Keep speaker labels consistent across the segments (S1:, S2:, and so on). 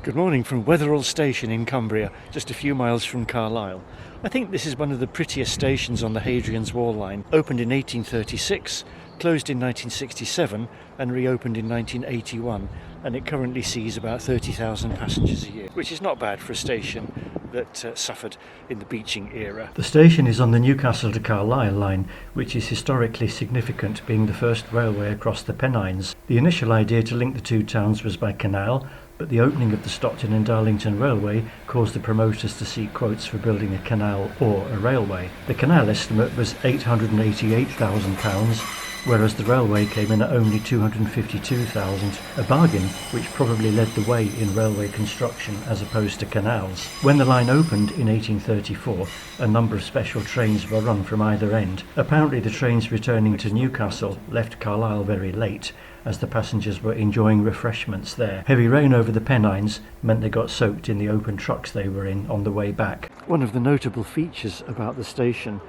S1: Good morning from Wetheral station in Cumbria, just a few miles from Carlisle. I think this is one of the prettiest stations on the Hadrian's Wall line. Opened in 1836, closed in 1967 and reopened in 1981, and it currently sees about 30,000 passengers a year, which is not bad for a station that suffered in the beaching era. The station is on the Newcastle to Carlisle line, which is historically significant, being the first railway across the Pennines. The initial idea to link the two towns was by canal, but the opening of the Stockton and Darlington Railway caused the promoters to seek quotes for building a canal or a railway. The canal estimate was £888,000, whereas the railway came in at only £252,000, a bargain which probably led the way in railway construction as opposed to canals. When the line opened in 1834, a number of special trains were run from either end. Apparently the trains returning to Newcastle left Carlisle very late, as the passengers were enjoying refreshments there. Heavy rain over the Pennines meant they got soaked in the open trucks they were in on the way back. One of the notable features about the station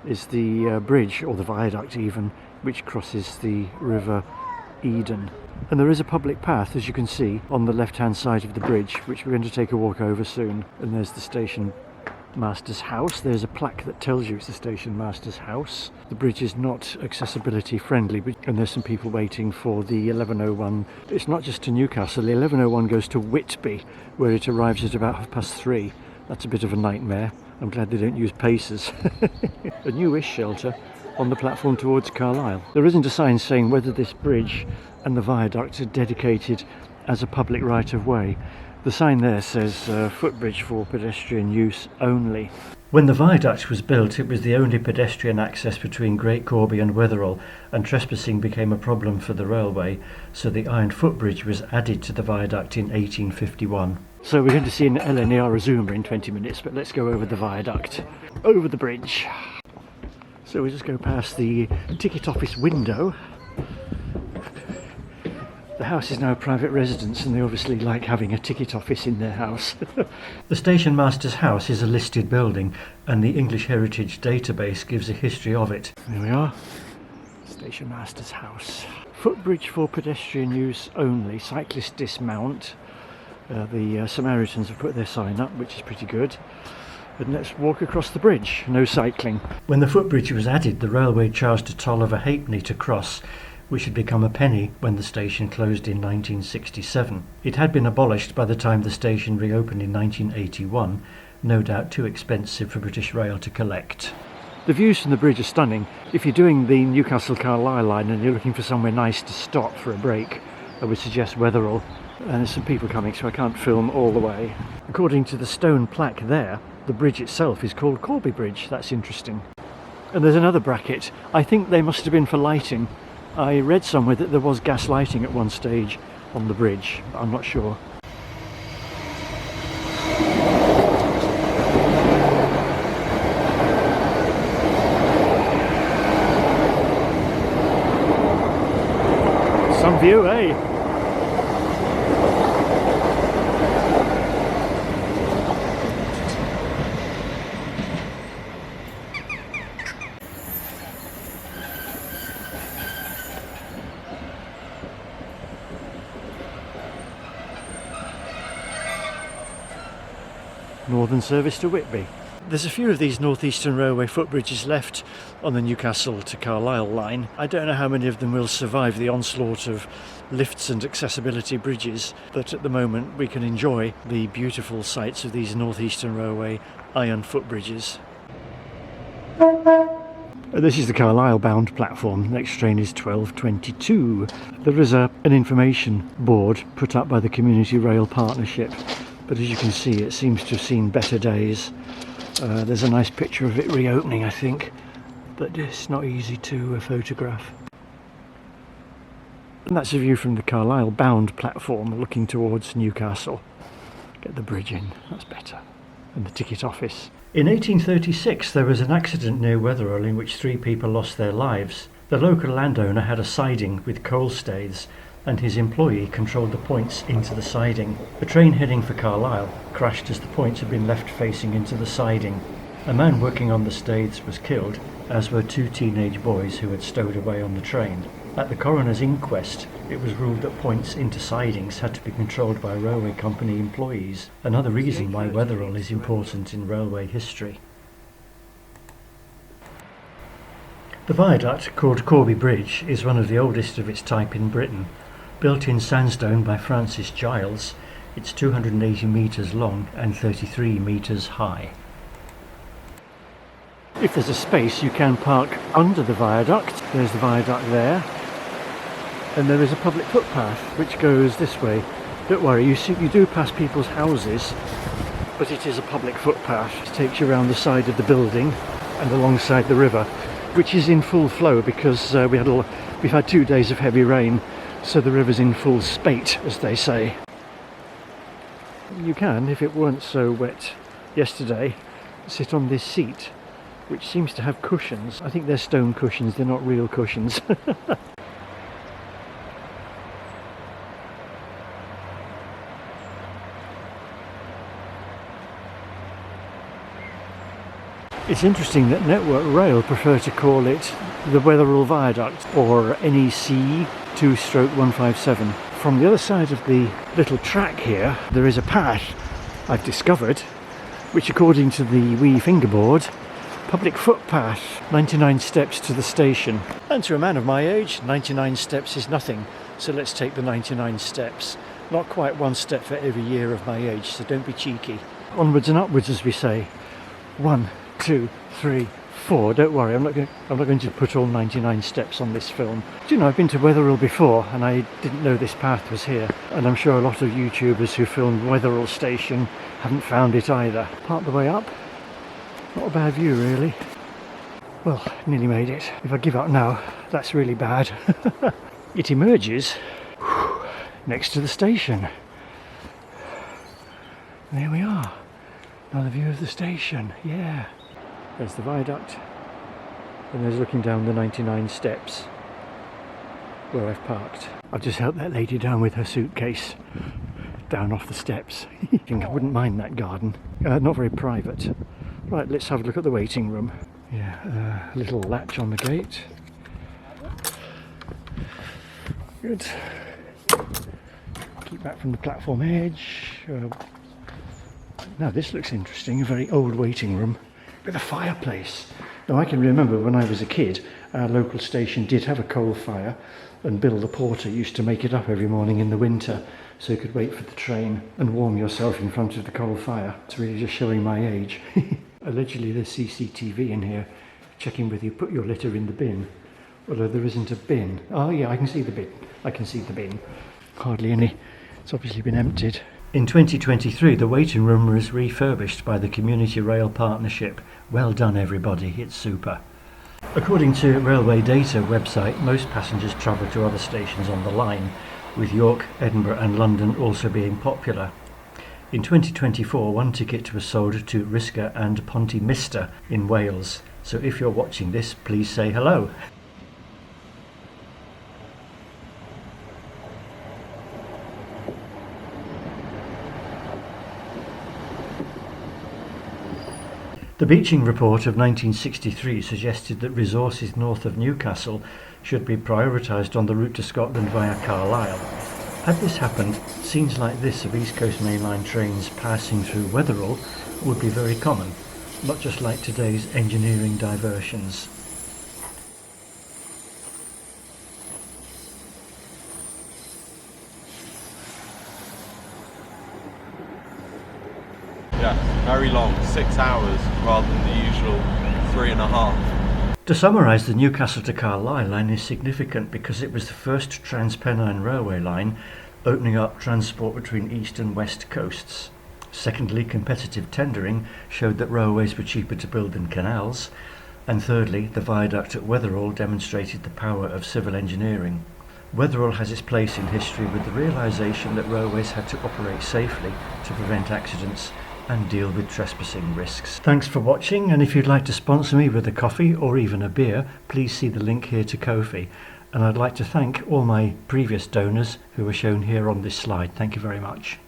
S1: is the bridge, or the viaduct even, which crosses the River Eden. And there is a public path, as you can see, on the left-hand side of the bridge, which we're going to take a walk over soon. And there's the station master's house. There's a plaque that tells you it's the station master's house. The bridge is not accessibility friendly, and there's some people waiting for the 1101. It's not just to Newcastle. The 1101 goes to Whitby, where it arrives at about 3:30. That's a bit of a nightmare. I'm glad they don't use pacers. A newish shelter on the platform towards Carlisle. There isn't a sign saying whether this bridge and the viaduct are dedicated as a public right-of-way. The sign there says footbridge for pedestrian use only. When the viaduct was built, it was the only pedestrian access between Great Corby and Wetheral, and trespassing became a problem for the railway, so the iron footbridge was added to the viaduct in 1851. So we're going to see an LNER zoomer in 20 minutes, but let's go over the viaduct, over the bridge. So we just go past the ticket office window. The house is now a private residence, and they obviously like having a ticket office in their house. The station master's house is a listed building, and the English Heritage database gives a history of it. There we are, station master's house. Footbridge for pedestrian use only, cyclist dismount. The Samaritans have put their sign up, which is pretty good. And let's walk across the bridge, no cycling. When the footbridge was added, the railway charged a toll of a halfpenny to cross, which had become a penny when the station closed in 1967. It had been abolished by the time the station reopened in 1981, no doubt too expensive for British Rail to collect. The views from the bridge are stunning. If you're doing the Newcastle Carlisle line and you're looking for somewhere nice to stop for a break, I would suggest Wetheral. And there's some people coming, so I can't film all the way. According to the stone plaque there, the bridge itself is called Corby Bridge. That's interesting. And there's another bracket. I think they must have been for lighting. I read somewhere that there was gas lighting at one stage on the bridge, but I'm not sure. Some view, eh? Northern service to Whitby. There's a few of these Northeastern Railway footbridges left on the Newcastle to Carlisle line. I don't know how many of them will survive the onslaught of lifts and accessibility bridges, but at the moment we can enjoy the beautiful sights of these Northeastern Railway iron footbridges. This is the Carlisle bound platform. Next train is 12:22. There is an information board put up by the Community Rail Partnership, but as you can see it seems to have seen better days. There's a nice picture of it reopening, I think, but it's not easy to photograph. And that's a view from the Carlisle bound platform looking towards Newcastle. Get the bridge in, that's better. And the ticket office. In 1836 there was an accident near Wetheral in which 3 people lost their lives. The local landowner had a siding with coal staiths, and his employee controlled the points into the siding. A train heading for Carlisle crashed as the points had been left facing into the siding. A man working on the staiths was killed, as were 2 teenage boys who had stowed away on the train. At the coroner's inquest, it was ruled that points into sidings had to be controlled by railway company employees, another reason why Wetheral is important in railway history. The viaduct, called Corby Bridge, is one of the oldest of its type in Britain. Built in sandstone by Francis Giles, it's 280 metres long and 33 metres high. If there's a space, you can park under the viaduct. There's the viaduct there. And there is a public footpath which goes this way. Don't worry, you do pass people's houses, but it is a public footpath. It takes you around the side of the building and alongside the river, which is in full flow because we've had 2 days of heavy rain, so the river's in full spate, as they say. You can, if it weren't so wet yesterday, sit on this seat, which seems to have cushions. I think they're stone cushions, they're not real cushions. It's interesting that Network Rail prefer to call it the Wetheral Viaduct, or NEC 2/157. From the other side of the little track here, there is a path I've discovered, which according to the wee fingerboard, public footpath, 99 steps to the station. And to a man of my age, 99 steps is nothing, so let's take the 99 steps. Not quite 1 step for every year of my age, so don't be cheeky. Onwards and upwards, as we say. 1, 2, 3, 4. Don't worry, I'm not going to put all 99 steps on this film. Do you know, I've been to Wetheral before and I didn't know this path was here, and I'm sure a lot of YouTubers who filmed Wetheral station haven't found it either. Part the way up, not a bad view really. Well, nearly made it. If I give up now, that's really bad. It emerges next to the station. There we are. Another view of the station, yeah. There's the viaduct, and there's looking down the 99 steps where I've parked. I've just helped that lady down with her suitcase, down off the steps. I think I wouldn't mind that garden. Not very private. Right, let's have a look at the waiting room. Yeah, a little latch on the gate. Good. Keep back from the platform edge. Now this looks interesting, a very old waiting room with a fireplace. Now I can remember when I was a kid, our local station did have a coal fire, and Bill the porter used to make it up every morning in the winter so you could wait for the train and warm yourself in front of the coal fire. It's really just showing my age. Allegedly there's CCTV in here checking whether you put your litter in the bin, although there isn't a bin. Oh yeah, I can see the bin. I can see the bin. Hardly any. It's obviously been emptied. In 2023, the waiting room was refurbished by the Community Rail Partnership. Well done everybody, it's super. According to Railway Data website, most passengers travel to other stations on the line, with York, Edinburgh and London also being popular. In 2024, one ticket was sold to Risca and Pontymister in Wales, so if you're watching this, please say hello. The beaching report of 1963 suggested that resources north of Newcastle should be prioritised on the route to Scotland via Carlisle. Had this happened, scenes like this of East Coast Main Line trains passing through Wetheral would be very common, not just like today's engineering diversions.
S2: Yeah, very long, 6 hours rather than the usual 3.5.
S1: To summarise, the Newcastle to Carlisle line is significant because it was the first Transpennine railway line opening up transport between east and west coasts. Secondly, competitive tendering showed that railways were cheaper to build than canals. And thirdly, the viaduct at Wetheral demonstrated the power of civil engineering. Wetheral has its place in history with the realisation that railways had to operate safely to prevent accidents and deal with trespassing risks. Thanks for watching, and if you'd like to sponsor me with a coffee or even a beer, please see the link here to Ko-fi. And I'd like to thank all my previous donors who are shown here on this slide. Thank you very much.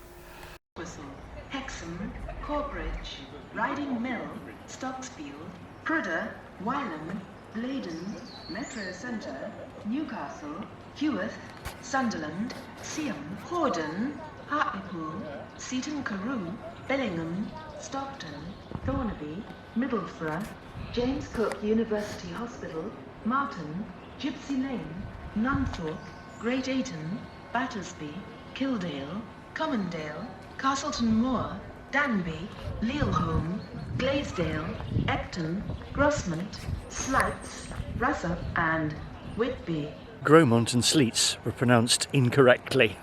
S3: Hexham, Corbridge, Riding Mill, Stocksfield, Prudder, Wylam, Blaydon, Metro Centre, Newcastle, Heworth, Sunderland, Seaham, Hordern, Hartlepool, Seaton Carew, Bellingham, Stockton, Thornaby, Middlesbrough, James Cook University Hospital, Marton, Gypsy Lane, Nunthorpe, Great Ayton, Battersby, Kildale, Commondale, Castleton Moor, Danby, Lealholm, Glaisdale, Epton, Grossmont, Slights, Russell and Whitby.
S1: Gromont and Sleets were pronounced incorrectly.